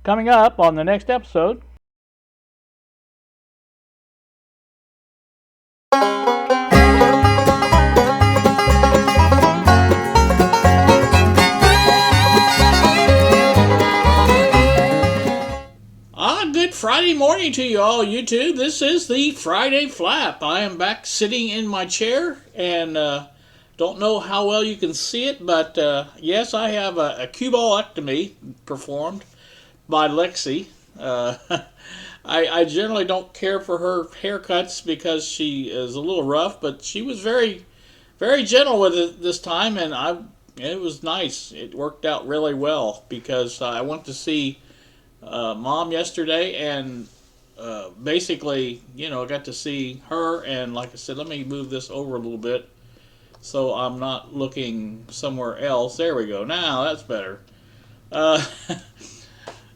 Coming up on the next episode. Good Friday morning to you all, YouTube. This is the Friday Flap. I am back sitting in my chair and don't know how well you can see it, but yes, I have a cubolectomy performed by Lexi. I generally don't care for her haircuts because she is a little rough, but she was very, very gentle with it this time, and it was nice. It worked out really well because I went to see Mom yesterday, and basically, I got to see her, and like I said, let me move this over a little bit so I'm not looking somewhere else. There we go. Now that's better. Uh,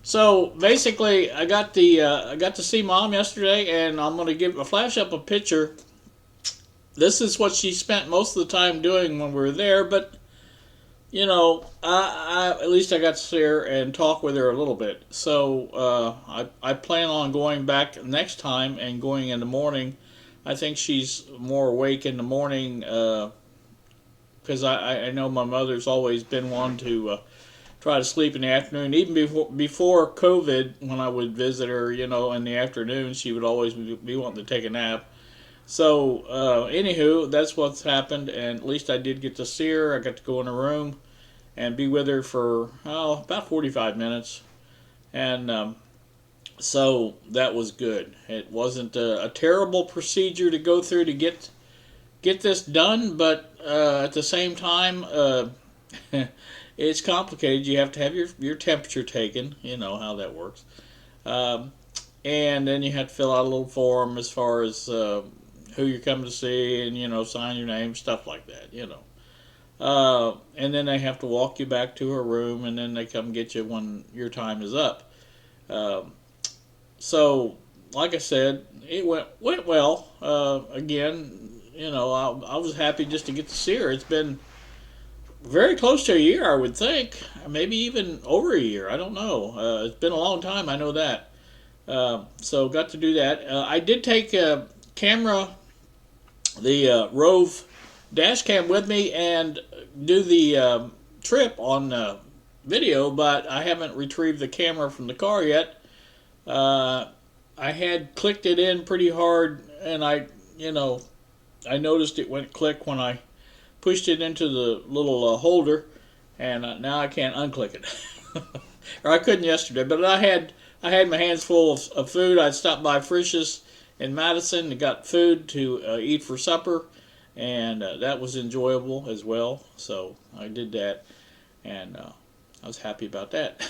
so basically, I got to see Mom yesterday, and I'm gonna flash up a picture. This is what she spent most of the time doing when we were there, but at least I got to see her and talk with her a little bit. So I plan on going back next time and going in the morning. I think she's more awake in the morning because I know my mother's always been one to try to sleep in the afternoon. Even before COVID, when I would visit her, in the afternoon, she would always be wanting to take a nap. So, anywho, that's what's happened, and at least I did get to see her. I got to go in her room and be with her for about 45 minutes, and so that was good. It wasn't a terrible procedure to go through to get this done, but at the same time, it's complicated. You have to have your temperature taken. You know how that works. And then you have to fill out a little form as far as who you're coming to see, and sign your name, stuff like that. And then they have to walk you back to her room, and then they come get you when your time is up. So, like I said, it went well. Again, I was happy just to get to see her. It's been very close to a year, I would think, maybe even over a year. I don't know. It's been a long time. I know that. So got to do that. I did take a camera, the Rove dash cam with me and do the trip on video, but I haven't retrieved the camera from the car yet. I had clicked it in pretty hard, and I noticed it went click when I pushed it into the little holder, and now I can't unclick it. Or I couldn't yesterday, but I had my hands full of food. I stopped by Frisch's in Madison and got food to eat for supper, and that was enjoyable as well. So I did that, and I was happy about that.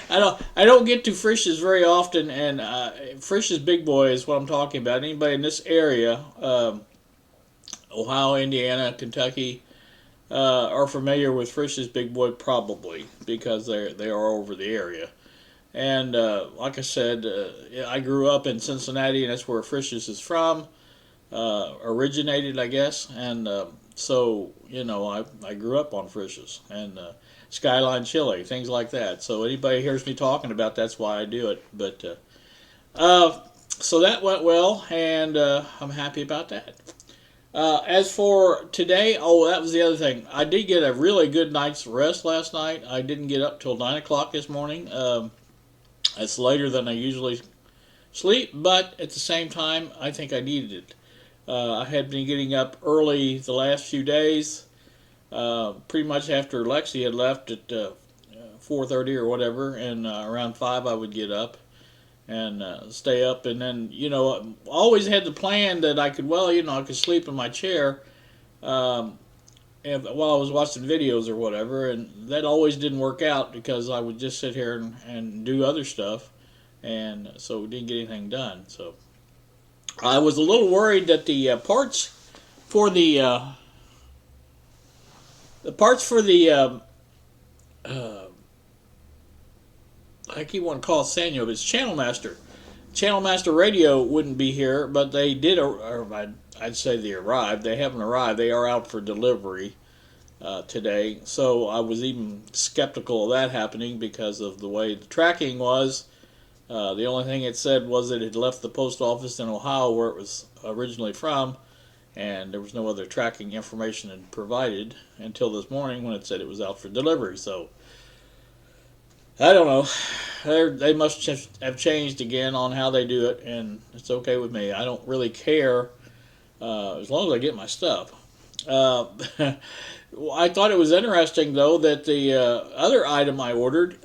I don't get to Frisch's very often, and Frisch's Big Boy is what I'm talking about. Anybody in this area, Ohio, Indiana, Kentucky, are familiar with Frisch's Big Boy probably because they are over the area. And like I said, I grew up in Cincinnati, and that's where Frisch's is from, originated, I guess. And so, I grew up on Frisch's and Skyline Chili, things like that. So anybody hears me talking about that's why I do it. But so that went well, and I'm happy about that. As for today, that was the other thing. I did get a really good night's rest last night. I didn't get up till 9 o'clock this morning. It's later than I usually sleep, but at the same time, I think I needed it. I had been getting up early the last few days, pretty much after Lexi had left at 4:30 or whatever, and around 5 I would get up and stay up, and then, I always had the plan that I could, I could sleep in my chair while I was watching videos or whatever, and that always didn't work out because I would just sit here and do other stuff, and so we didn't get anything done. So I was a little worried that the parts for the I keep wanting to call it Sanyo, but it's Channel Master. Channel Master Radio wouldn't be here, but they did, or I'd say they arrived. They haven't arrived. They are out for delivery. today. So I was even skeptical of that happening because of the way the tracking was. The only thing it said was that it left the post office in Ohio where it was originally from, and there was no other tracking information provided until this morning when it said it was out for delivery. So I don't know. They must have changed again on how they do it, and it's okay with me. I don't really care as long as I get my stuff. Uh, I thought it was interesting, though, that the other item I ordered,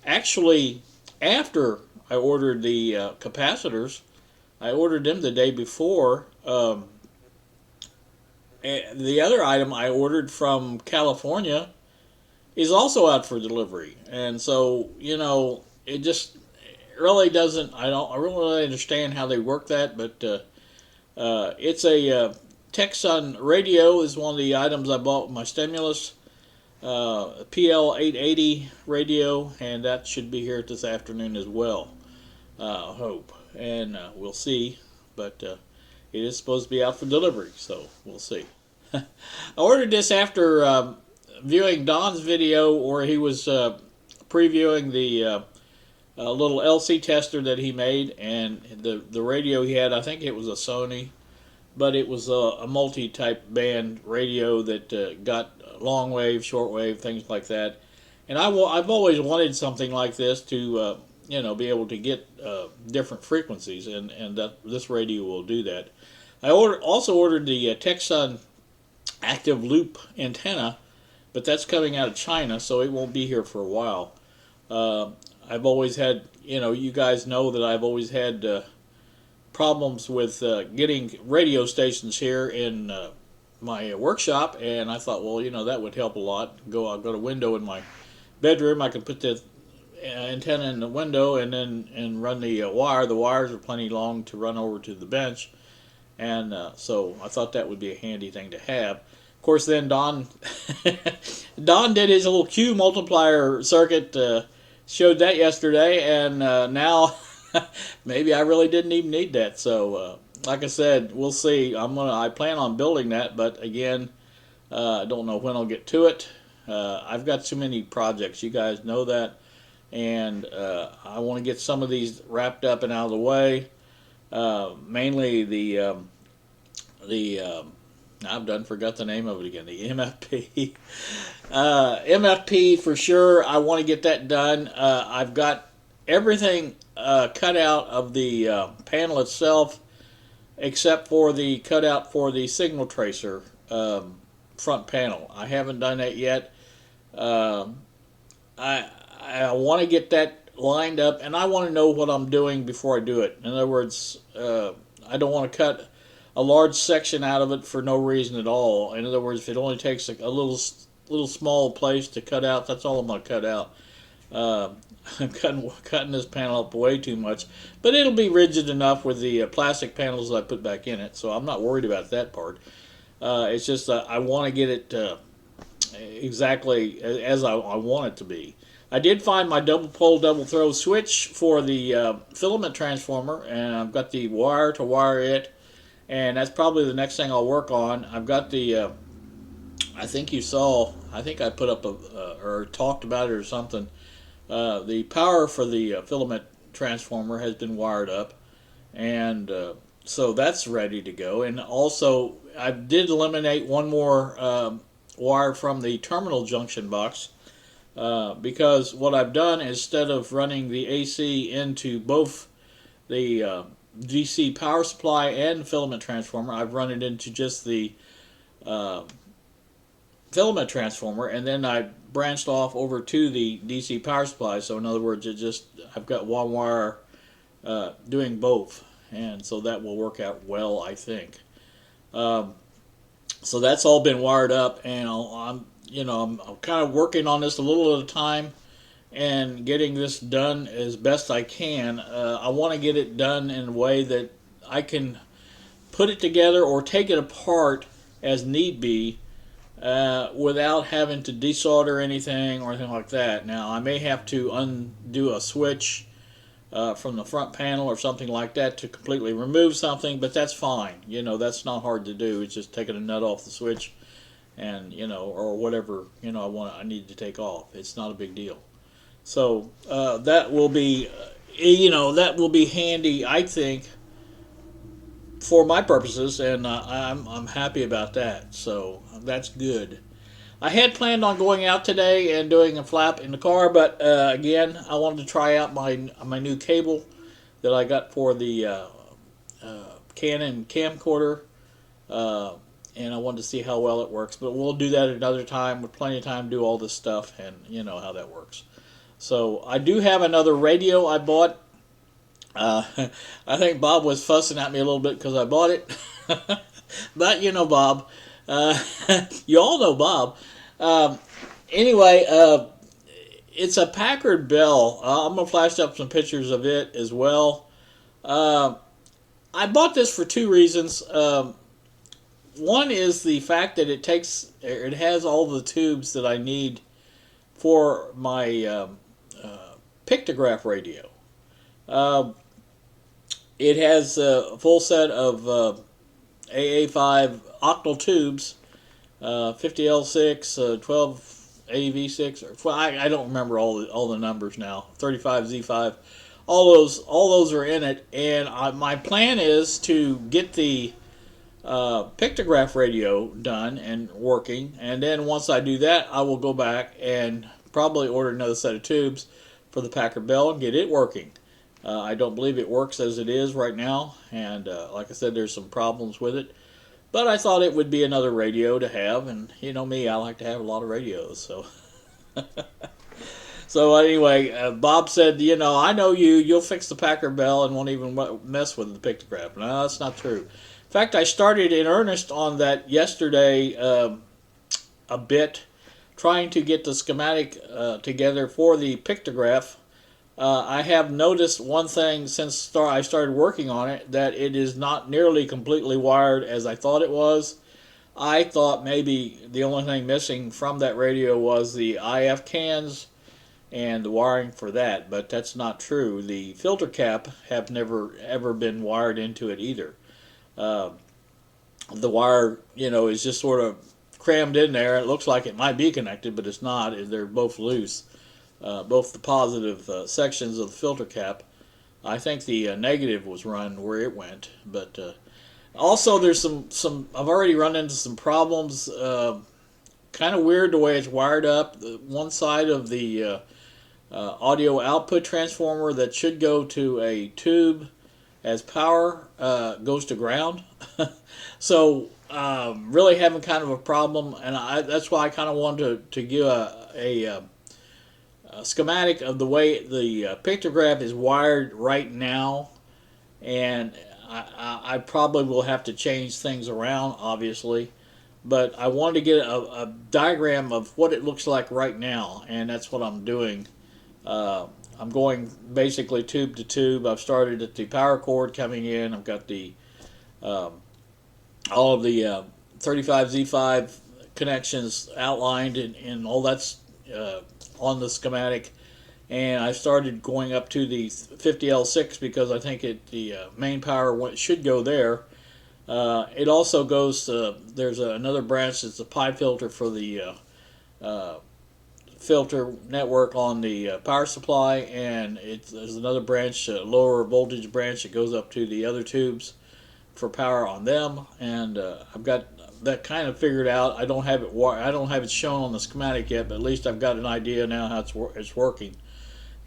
actually, after I ordered the capacitors, I ordered them the day before. The other item I ordered from California is also out for delivery, and so it just really doesn't. I really don't really understand how they work that, but it's a Texan radio is one of the items I bought with my stimulus. PL880 radio, and that should be here this afternoon as well. I hope, and we'll see. But it is supposed to be out for delivery, so we'll see. I ordered this after viewing Don's video where he was previewing the little LC tester that he made, and the radio he had, I think it was a Sony, but it was a multi-type band radio that got long wave, short wave, things like that. And I've always wanted something like this to be able to get different frequencies, and that this radio will do that. I also ordered the Texan active loop antenna, but that's coming out of China, so it won't be here for a while. I've always had, you guys know that I've always had problems with getting radio stations here in my workshop, and I thought, well, that would help a lot. I've got a window in my bedroom. I could put the antenna in the window and run the wire. The wires are plenty long to run over to the bench, and so I thought that would be a handy thing to have. Of course, then Don did his little Q multiplier circuit, showed that yesterday, and now maybe I really didn't even need that. So like I said, we'll see. I plan on building that, but again, I don't know when I'll get to it. I've got too many projects. You guys know that, and I want to get some of these wrapped up and out of the way. Mainly the I've forgot the name of it again. The MFP. MFP for sure. I want to get that done. I've got everything cut out of the panel itself, except for the cutout for the signal tracer front panel. I haven't done that yet. I want to get that lined up, and I want to know what I'm doing before I do it. In other words, I don't want to cut a large section out of it for no reason at all. In other words, if it only takes a little small place to cut out, that's all I'm going to cut out. I'm cutting this panel up way too much, but it'll be rigid enough with the plastic panels that I put back in it, so I'm not worried about that part. It's just I want to get it exactly as I want it to be. I did find my double pole, double throw switch for the filament transformer, and I've got the wire to wire it, and that's probably the next thing I'll work on. I've got the, I think I put up or talked about it or something. The power for the filament transformer has been wired up, and so that's ready to go. And also, I did eliminate one more wire from the terminal junction box, because what I've done, instead of running the AC into both the DC power supply and filament transformer, I've run it into just the filament transformer, and then I branched off over to the DC power supply. So in other words, I've got one wire doing both, and so that will work out well, I think. So that's all been wired up, and I'm kind of working on this a little at a time and getting this done as best I can. I want to get it done in a way that I can put it together or take it apart as need be, without having to desolder anything or anything like that. Now, I may have to undo a switch from the front panel or something like that to completely remove something, but that's fine. That's not hard to do. It's just taking a nut off the switch and or whatever I need to take off. It's not a big deal. So that will be that will be handy, I think, for my purposes, and I'm happy about that. So that's good. I had planned on going out today and doing a flap in the car, but again, I wanted to try out my new cable that I got for the Canon camcorder, uh, and I wanted to see how well it works. But we'll do that another time with plenty of time to do all this stuff, and you know how that works. So I do have another radio I bought. Uh, I think Bob was fussing at me a little bit because I bought it, but Bob. Uh, you all know Bob. Um, anyway, it's a Packard Bell. I'm gonna flash up some pictures of it as well. Uh, I bought this for two reasons. One is the fact that it has all the tubes that I need for my pictograph radio. Uh, it has a full set of AA5 octal tubes, 50L6, 12AV6. I don't remember all the numbers now. 35Z5. All those are in it, and my plan is to get the pictograph radio done and working, and then once I do that, I will go back and probably order another set of tubes for the Packard Bell and get it working. I don't believe it works as it is right now, and like I said, there's some problems with it. But I thought it would be another radio to have, and you know me, I like to have a lot of radios. So anyway, Bob said, I know you'll fix the Packard Bell and won't even mess with the pictograph. No, that's not true. In fact, I started in earnest on that yesterday a bit, trying to get the schematic together for the pictograph. I have noticed one thing since I started working on it, that it is not nearly completely wired as I thought it was. I thought maybe the only thing missing from that radio was the IF cans and the wiring for that, but that's not true. The filter cap have never ever been wired into it either. Uh, the wire, is just sort of crammed in there. It looks like it might be connected, but it's not. They're both loose. Both the positive sections of the filter cap. I think the negative was run where it went, but also there's some. I've already run into some problems. Kind of weird the way it's wired up. One side of the audio output transformer that should go to a tube as power goes to ground. So really having kind of a problem, and that's why I kind of wanted to give a schematic of the way the pictograph is wired right now, and I probably will have to change things around, obviously, but I wanted to get a diagram of what it looks like right now, and that's what I'm doing. I'm going basically tube to tube. I've started at the power cord coming in. I've got the all of the 35Z5 connections outlined, and all that's on the schematic, and I started going up to the 50L6 because I think the main power should go there. It also goes there's another branch that's a pipe filter for the filter network on the power supply, and there's another branch, lower voltage branch, that goes up to the other tubes for power on them, and I've got that kind of figured out. I don't have it shown on the schematic yet, but at least I've got an idea now how it's working,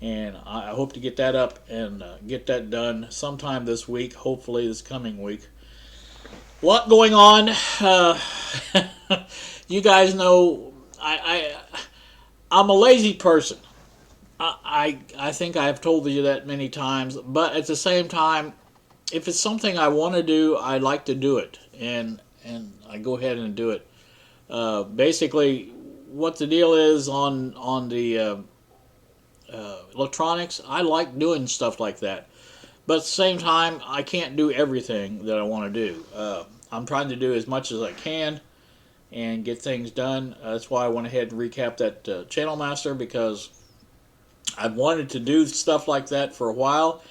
and I hope to get that up and get that done sometime this week, hopefully this coming week. A lot going on. You guys know I'm a lazy person. I think I've told you that many times, but at the same time, if it's something I want to do, I like to do it, and I go ahead and do it. Basically, what the deal is on the electronics, I like doing stuff like that. But at the same time, I can't do everything that I want to do. I'm trying to do as much as I can and get things done. That's why I went ahead and recap that Channel Master, because I've wanted to do stuff like that for a while.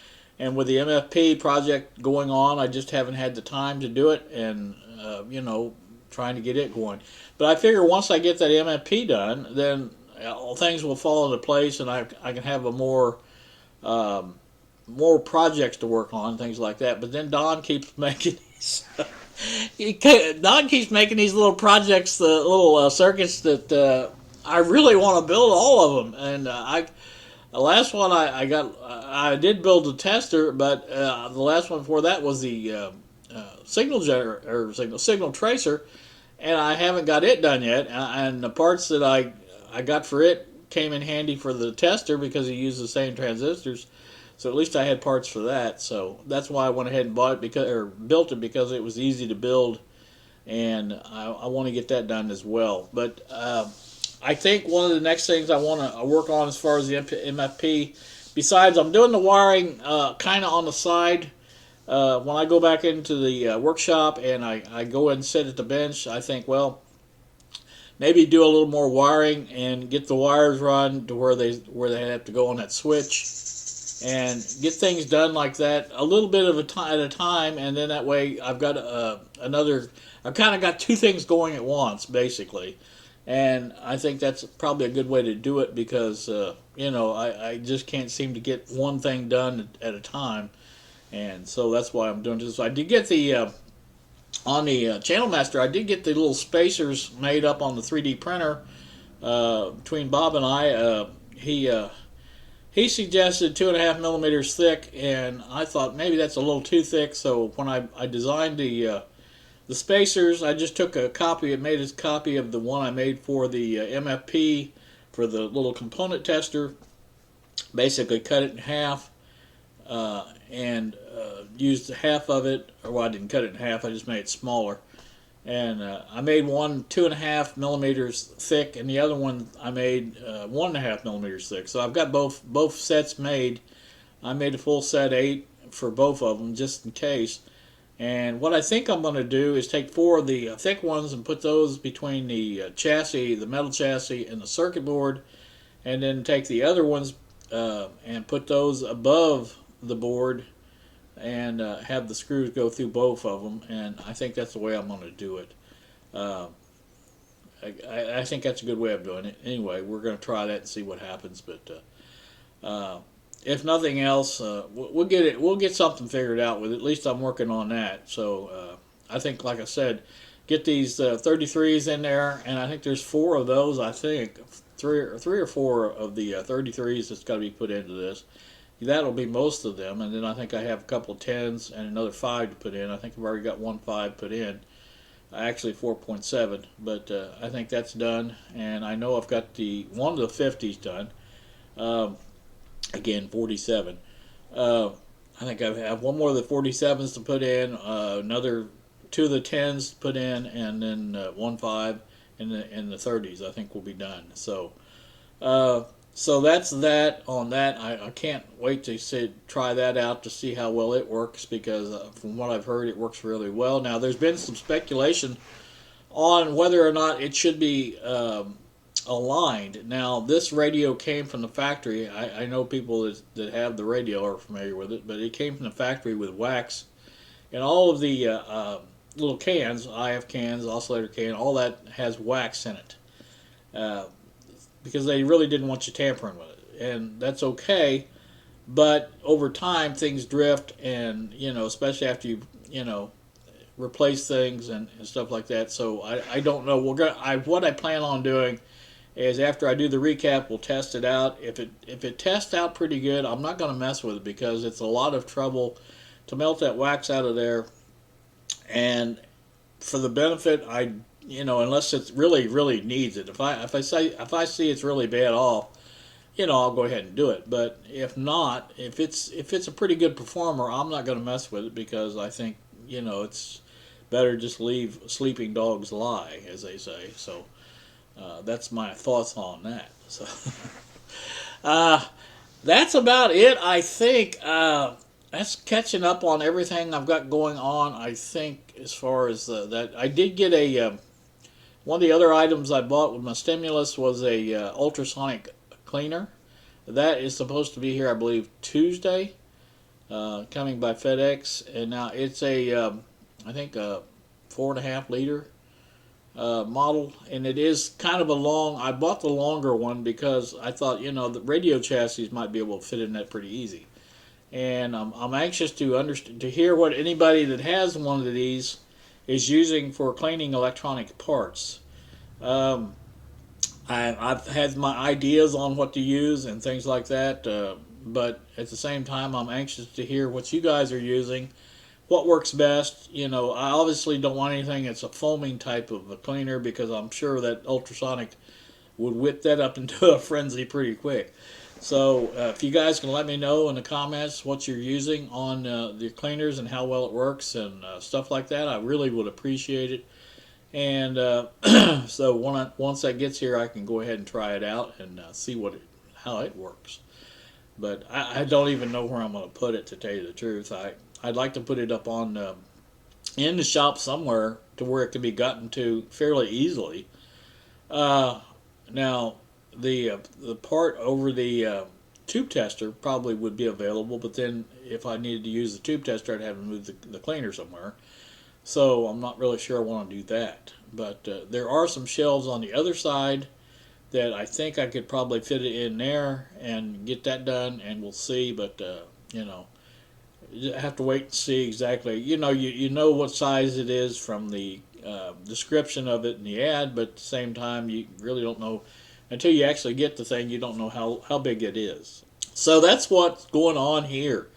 And with the MFP project going on, I just haven't had the time to do it. And, trying to get it going. But I figure once I get that MFP done, then things will fall into place, and I can have a more projects to work on, things like that. But then Don keeps making these. Don keeps making these little projects, the little circuits that I really want to build all of them. And the last one I did build a tester, but the last one before that was the signal generator or signal tracer, and I haven't got it done yet. And the parts that I got for it came in handy for the tester because he used the same transistors. So at least I had parts for that. So that's why I went ahead and built it, because it was easy to build, and I want to get that done as well. But I think one of the next things I want to work on as far as the MFP, besides I'm doing the wiring kind of on the side. When I go back into the workshop and I go and sit at the bench, I think, well, maybe do a little more wiring and get the wires run to where they have to go on that switch, and get things done like that a little bit at a time, and then that way I've got I've kind of got two things going at once, basically. And I think that's probably a good way to do it, because I just can't seem to get one thing done at a time. And so that's why I'm doing this. I did get the on the Channel Master, I did get the little spacers made up on the 3D printer. Between Bob and I, he suggested 2.5 millimeters thick, and I thought maybe that's a little too thick. So when I designed the spacers, I just took a copy. It made a copy of the one I made for the MFP for the little component tester. Basically, cut it in half. And used half of it, or well, I didn't cut it in half, I just made it smaller. And I made one 2.5 millimeters thick, and the other one I made 1.5 millimeters thick. So I've got both sets made. I made a full set 8 for both of them, just in case. And what I think I'm going to do is take 4 of the thick ones and put those between the chassis, the metal chassis, and the circuit board, and then take the other ones and put those above the board, and have the screws go through both of them. And I think that's the way I'm going to do it. I think that's a good way of doing it. Anyway, we're going to try that and see what happens. But if nothing else, we'll get something figured out with it. At least I'm working on that. So I think, like I said, get these 33s in there, and I think there's 4 of those. I think three or four of the 33s that's got to be put into this. That'll be most of them, and then I think I have a couple of 10s and another 5 to put in. I think I've already got 1 5 put in, actually 4.7, but I think that's done, and I know I've got one of the 50s done. Again, 47. I think I have one more of the 47s to put in, another 2 of the 10s to put in, and then 1 5 in the 30s. I think will be done. So that's that on that. I can't wait to try that out to see how well it works, because from what I've heard, it works really well. Now, there's been some speculation on whether or not it should be aligned. Now, this radio came from the factory. I know people that have the radio are familiar with it, but it came from the factory with wax. And all of the little cans, IF cans, oscillator can, all that has wax in it. Because they really didn't want you tampering with it, and that's okay. But over time, things drift, and especially after you replace things and stuff like that. So I don't know. What I plan on doing is, after I do the recap, we'll test it out. If it tests out pretty good, I'm not going to mess with it, because it's a lot of trouble to melt that wax out of there. And for the benefit, unless it really, really needs it. If I see it's really bad off, I'll go ahead and do it. But if not, if it's a pretty good performer, I'm not going to mess with it, because I think it's better just leave sleeping dogs lie, as they say. So that's my thoughts on that. So that's about it. I think that's catching up on everything I've got going on. I think as far as that, I did get one of the other items I bought with my stimulus was a ultrasonic cleaner. That is supposed to be here, I believe, Tuesday, coming by FedEx. And now it's I think a 4.5 liter model, and it is kind of a long. I bought the longer one because I thought, the radio chassis might be able to fit in that pretty easy. And I'm anxious to to hear what anybody that has one of these is using for cleaning electronic parts. Um, I've had my ideas on what to use and things like that, but at the same time, I'm anxious to hear what you guys are using, what works best. I obviously don't want anything that's a foaming type of a cleaner because I'm sure that ultrasonic would whip that up into a frenzy pretty quick. So if you guys can let me know in the comments what you're using on the cleaners and how well it works and stuff like that, I really would appreciate it. And so once that gets here, I can go ahead and try it out and see how it works. But I don't even know where I'm going to put it, to tell you the truth. I'd like to put it up on in the shop somewhere to where it can be gotten to fairly easily. Now the part over the tube tester probably would be available, but then if I needed to use the tube tester, I'd have to move the cleaner somewhere. So I'm not really sure I want to do that. But there are some shelves on the other side that I think I could probably fit it in there and get that done, and we'll see. But you have to wait and see exactly. You know what size it is from the description of it in the ad, but at the same time, you really don't know until you actually get the thing. You don't know how big it is. So that's what's going on here.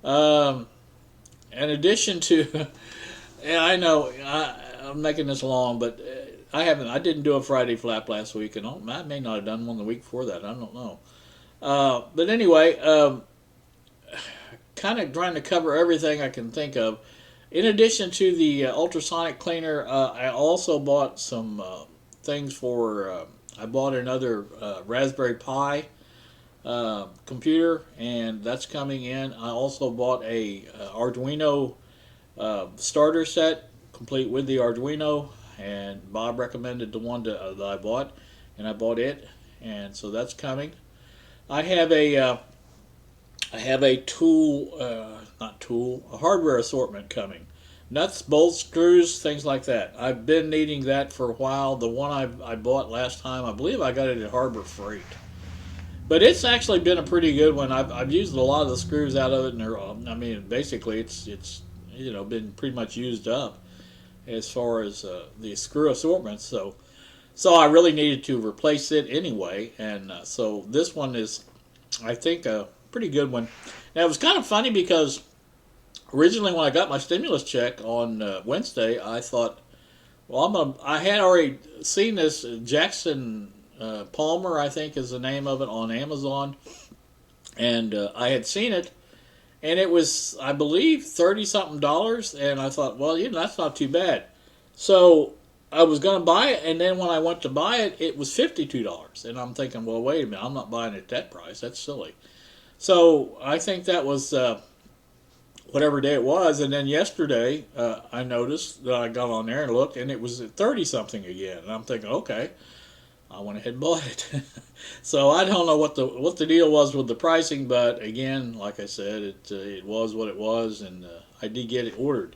In addition to, and I know I'm making this long, but I didn't do a Friday flap last week, and I may not have done one the week before that. I don't know. But anyway, kind of trying to cover everything I can think of. In addition to the ultrasonic cleaner, I also bought some things for. I bought another Raspberry Pi computer, and that's coming in. I also bought a Arduino starter set, complete with the Arduino, and Bob recommended the one that I bought, and I bought it, and so that's coming. I have a a hardware assortment coming. Nuts, bolts, screws, things like that. I've been needing that for a while. The one I bought last time, I believe I got it at Harbor Freight. But it's actually been a pretty good one. I've used a lot of the screws out of it, and basically it's been pretty much used up as far as the screw assortment. So I really needed to replace it anyway, and so this one is, I think, a pretty good one. Now it was kind of funny because originally when I got my stimulus check on Wednesday, I thought, well, I had already seen this Jackson Palmer, I think is the name of it, on Amazon, and I had seen it, and it was, I believe, $30-something, and I thought, well, that's not too bad. So I was going to buy it, and then when I went to buy it, it was $52, and I'm thinking, well, wait a minute, I'm not buying it at that price. That's silly. So I think that was whatever day it was, and then yesterday I noticed that I got on there and looked, and it was at 30-something again, and I'm thinking, okay, I went ahead and bought it. So I don't know what the deal was with the pricing, but again, like I said, it was what it was, and I did get it ordered.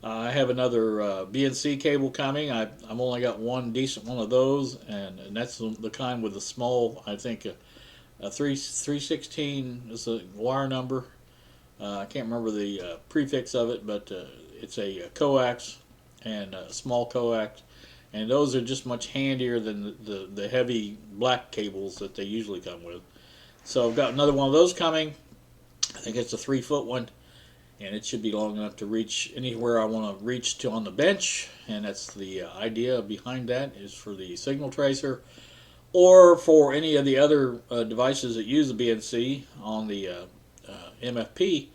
I have another BNC cable coming. I've only got one decent one of those, and that's the kind with the small, I think, a 316 is the wire number. I can't remember the prefix of it, but it's a coax and a small coax. And those are just much handier than the heavy black cables that they usually come with. So I've got another one of those coming. I think it's a 3-foot one, and it should be long enough to reach anywhere I want to reach to on the bench. And that's the idea behind that, is for the signal tracer or for any of the other devices that use the BNC on the MFP.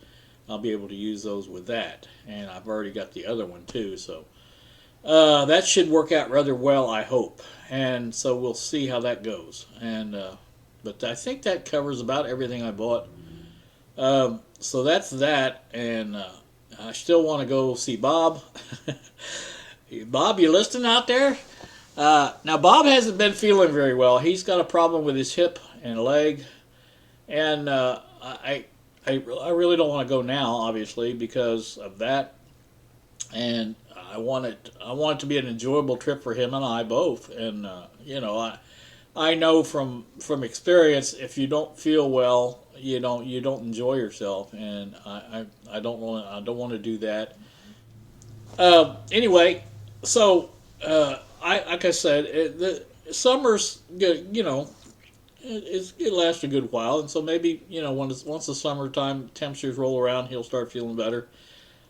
I'll be able to use those with that. And I've already got the other one too, so that should work out rather well, I hope. And so we'll see how that goes. And but I think that covers about everything I bought. So that's that. And I still want to go see Bob. Bob, you listening out there? Now Bob hasn't been feeling very well. He's got a problem with his hip and leg, and I really don't want to go now, obviously, because of that. And I want it to be an enjoyable trip for him and I both. And I know from experience, if you don't feel well, you don't enjoy yourself, and I don't want to do that. Anyway, so I like I said, the summer's good. It lasts a good while, and so maybe once the summertime temperatures roll around, he'll start feeling better.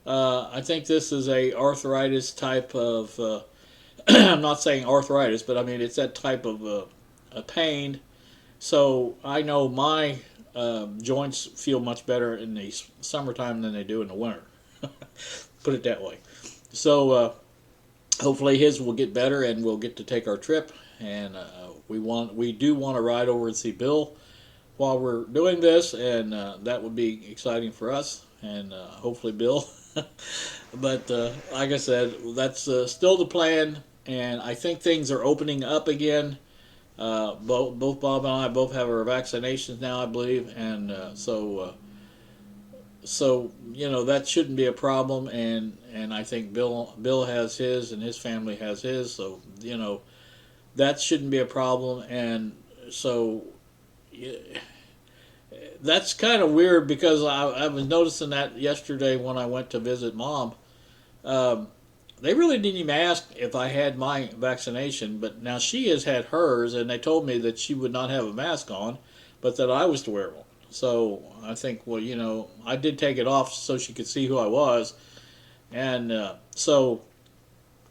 I think this is a arthritis type of. I'm not saying arthritis, but I mean it's that type of a pain. So I know my joints feel much better in the summertime than they do in the winter. Put it that way. So hopefully his will get better, and we'll get to take our trip. And we do want to ride over and see Bill while we're doing this, and that would be exciting for us, and hopefully Bill. But like I said, that's still the plan, and I think things are opening up again. Both Bob and I both have our vaccinations now, I believe, and so that shouldn't be a problem, and I think Bill has his, and his family has his, so that shouldn't be a problem. And so that's kind of weird, because I was noticing that yesterday when I went to visit Mom. They really didn't even ask if I had my vaccination, but now she has had hers, and they told me that she would not have a mask on, but that I was to wear one. So I think, well, I did take it off so she could see who I was, and so,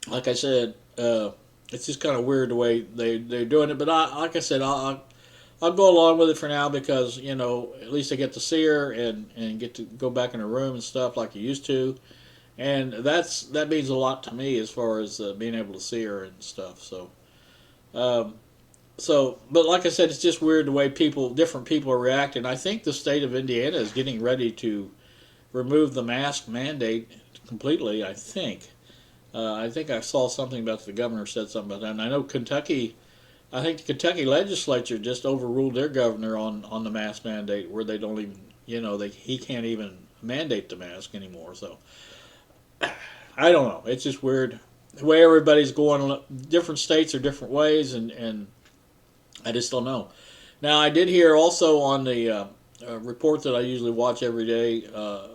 like I said, it's just kind of weird the way they're doing it. But like I said, I'll go along with it for now, because at least I get to see her and get to go back in her room and stuff like you used to. And that means a lot to me, as far as being able to see her and stuff. But like I said, it's just weird the way different people are reacting. I think the state of Indiana is getting ready to remove the mask mandate completely. I think I saw something about the governor said something about that. And I know Kentucky. I think the Kentucky legislature just overruled their governor on the mask mandate, where they don't even he can't even mandate the mask anymore. So. I don't know. It's just weird the way everybody's going. Different states are different ways, and I just don't know. Now, I did hear also on the report that I usually watch every day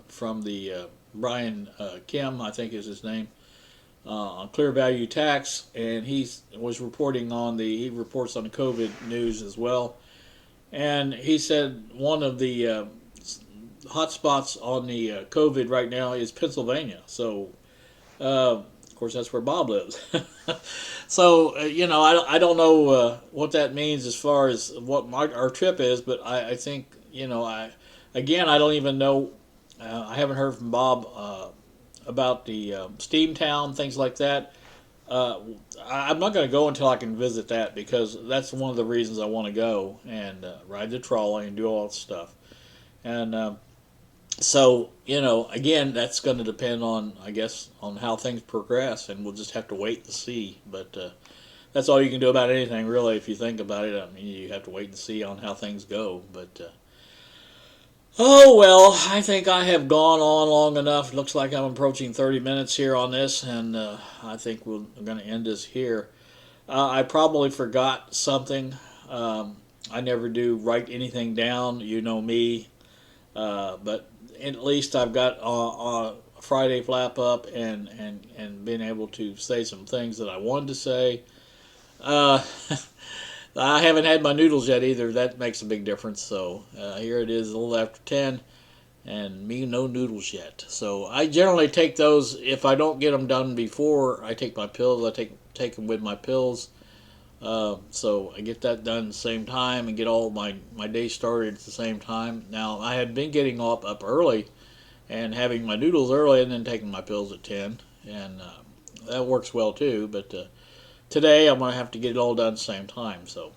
from the Brian Kim, I think is his name, on Clear Value Tax, and he reports on the COVID news as well, and he said one of the hot spots on the COVID right now is Pennsylvania. So, of course, that's where Bob lives. So, I don't know what that means as far as what our trip is, but I think, I don't even know. I haven't heard from Bob about the Steamtown, things like that. I'm not going to go until I can visit that, because that's one of the reasons I want to go and ride the trolley and do all that stuff. And so, again, that's going to depend on, I guess, on how things progress, and we'll just have to wait and see. But that's all you can do about anything, really, if you think about it. I mean, you have to wait and see on how things go. But, oh, well, I think I have gone on long enough. It looks like I'm approaching 30 minutes here on this, and I think we're going to end this here. I probably forgot something. I never do write anything down. You know me. But at least I've got a Friday flap up and been able to say some things that I wanted to say. I haven't had my noodles yet either. That makes a big difference. So here it is, a little after 10, and me no noodles yet. So I generally take those. If I don't get them done before I take my pills, I take them with my pills. So I get that done at the same time and get all my day started at the same time. Now, I had been getting up early and having my noodles early and then taking my pills at 10, and that works well too. But today I'm going to have to get it all done at the same time, so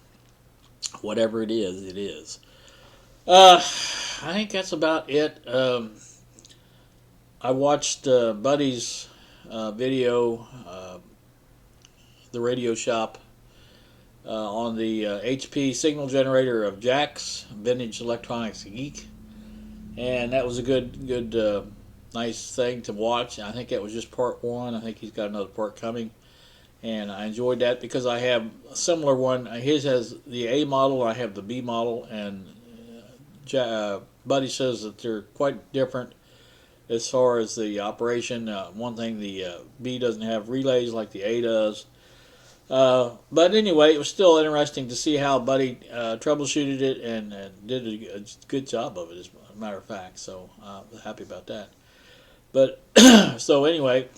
whatever it is, it is. I think that's about it. I watched Buddy's video, the radio shop, on the HP signal generator of Jack's Vintage Electronics Geek, and that was a good nice thing to watch. I think that was just part one. I think he's got another part coming, and I enjoyed that because I have a similar one. His has the A model, I have the B model, and Buddy says that they're quite different as far as the operation. One thing, the B doesn't have relays like the A does. But anyway, it was still interesting to see how Buddy troubleshooted it and did a good job of it, as a matter of fact. So I'm happy about that. But so anyway,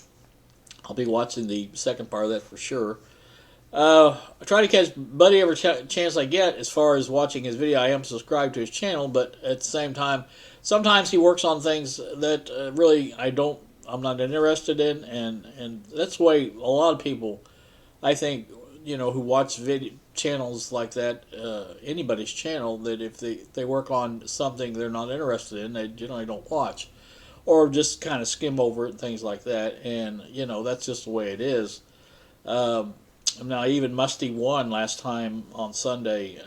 I'll be watching the second part of that for sure. I try to catch Buddy every chance I get as far as watching his video. I am subscribed to his channel, but at the same time, sometimes he works on things that really I'm not interested in, and that's the way a lot of people, I think, who watch video channels like that, anybody's channel, that if they work on something they're not interested in, they generally don't watch, or just kind of skim over it and things like that. And that's just the way it is. Now, even Musty won last time on Sunday.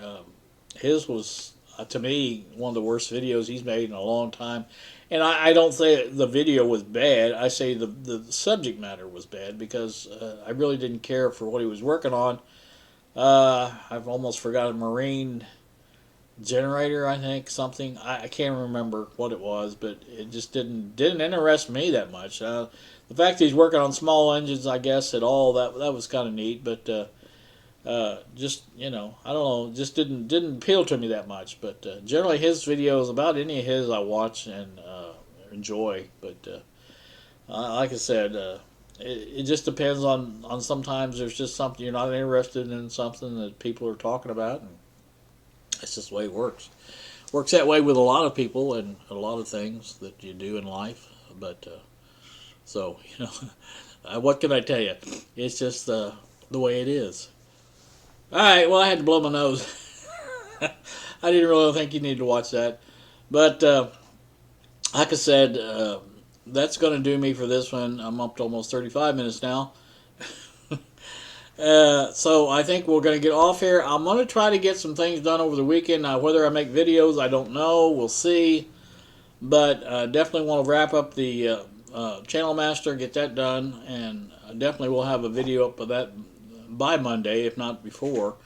His was, to me, one of the worst videos he's made in a long time. And I don't say the video was bad. I say the subject matter was bad because I really didn't care for what he was working on. I've almost forgotten marine generator, I think, something. I can't remember what it was, but it just didn't interest me that much. The fact that he's working on small engines, I guess, at all, that was kind of neat, but just, I don't know, just didn't appeal to me that much. But generally his videos, about any of his, I watch and enjoy. But like I said, it just depends on sometimes there's just something you're not interested in, something that people are talking about, and it's just the way it works. Works that way with a lot of people and a lot of things that you do in life. But so, what can I tell you? It's just the way it is. All right, well, I had to blow my nose. I didn't really think you needed to watch that. But like I said, that's going to do me for this one. I'm up to almost 35 minutes now. So I think we're going to get off here. I'm going to try to get some things done over the weekend. Now, whether I make videos, I don't know. We'll see. But definitely want to wrap up the Channel Master, get that done, and definitely we'll have a video up of that by Monday, if not before.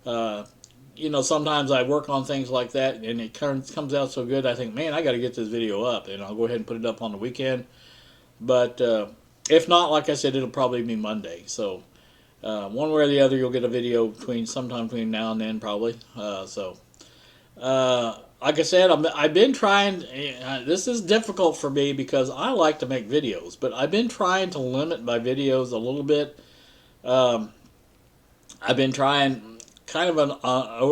Sometimes I work on things like that, and it comes out so good, I think, man, I got to get this video up, and I'll go ahead and put it up on the weekend. But if not, like I said, it'll probably be Monday. So one way or the other, you'll get a video sometime between now and then, probably. Like I said, I've been trying. This is difficult for me because I like to make videos, but I've been trying to limit my videos a little bit. I've been trying kind of an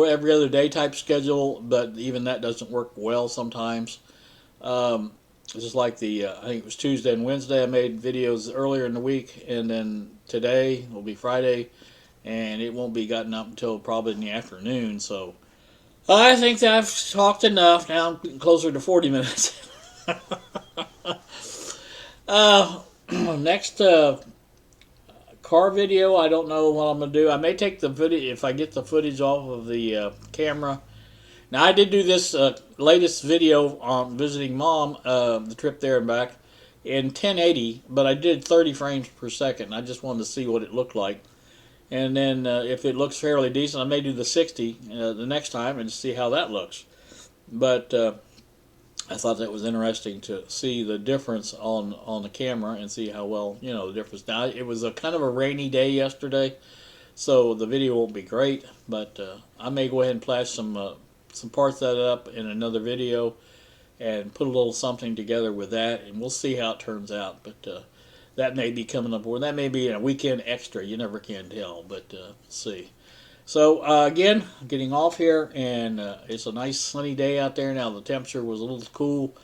every other day type schedule, but even that doesn't work well sometimes. Just like I think it was Tuesday and Wednesday, I made videos earlier in the week, and then today will be Friday, and it won't be gotten up until probably in the afternoon. So I think that I've talked enough. Now I'm getting closer to 40 minutes. Next car video, I don't know what I'm going to do. I may take the video, if I get the footage off of the camera. Now, I did do this latest video on visiting Mom, the trip there and back, in 1080, but I did 30 frames per second. I just wanted to see what it looked like. And then if it looks fairly decent, I may do the 60 the next time and see how that looks. But I thought that was interesting to see the difference on the camera and see how well, the difference. Now, it was a kind of a rainy day yesterday, so the video won't be great, but I may go ahead and flash some parts of that up in another video and put a little something together with that, and we'll see how it turns out. But that may be coming up, or that may be a weekend extra. You never can tell, but we'll see. So, again, getting off here, and it's a nice sunny day out there. Now, the temperature was a little cool,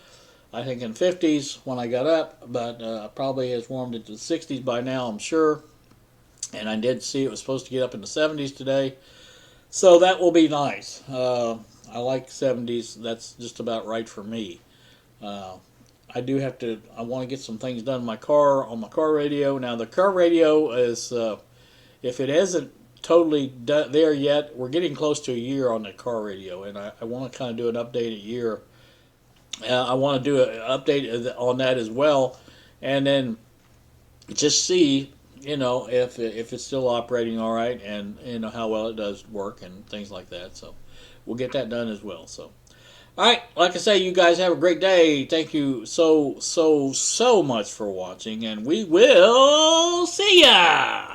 I think in 50s when I got up, but probably has warmed into the 60s by now, I'm sure. And I did see it was supposed to get up in the 70s today, so that will be nice. I like 70s. That's just about right for me. I want to get some things done on my car radio. Now, the car radio is, if it isn't totally there yet, we're getting close to a year on the car radio, and I want to kind of do an updated year I want to do an update on that as well, and then just see, if it's still operating all right, and how well it does work and things like that. So we'll get that done as well. So all right, like I say, you guys have a great day. Thank you so much for watching, and we will see ya.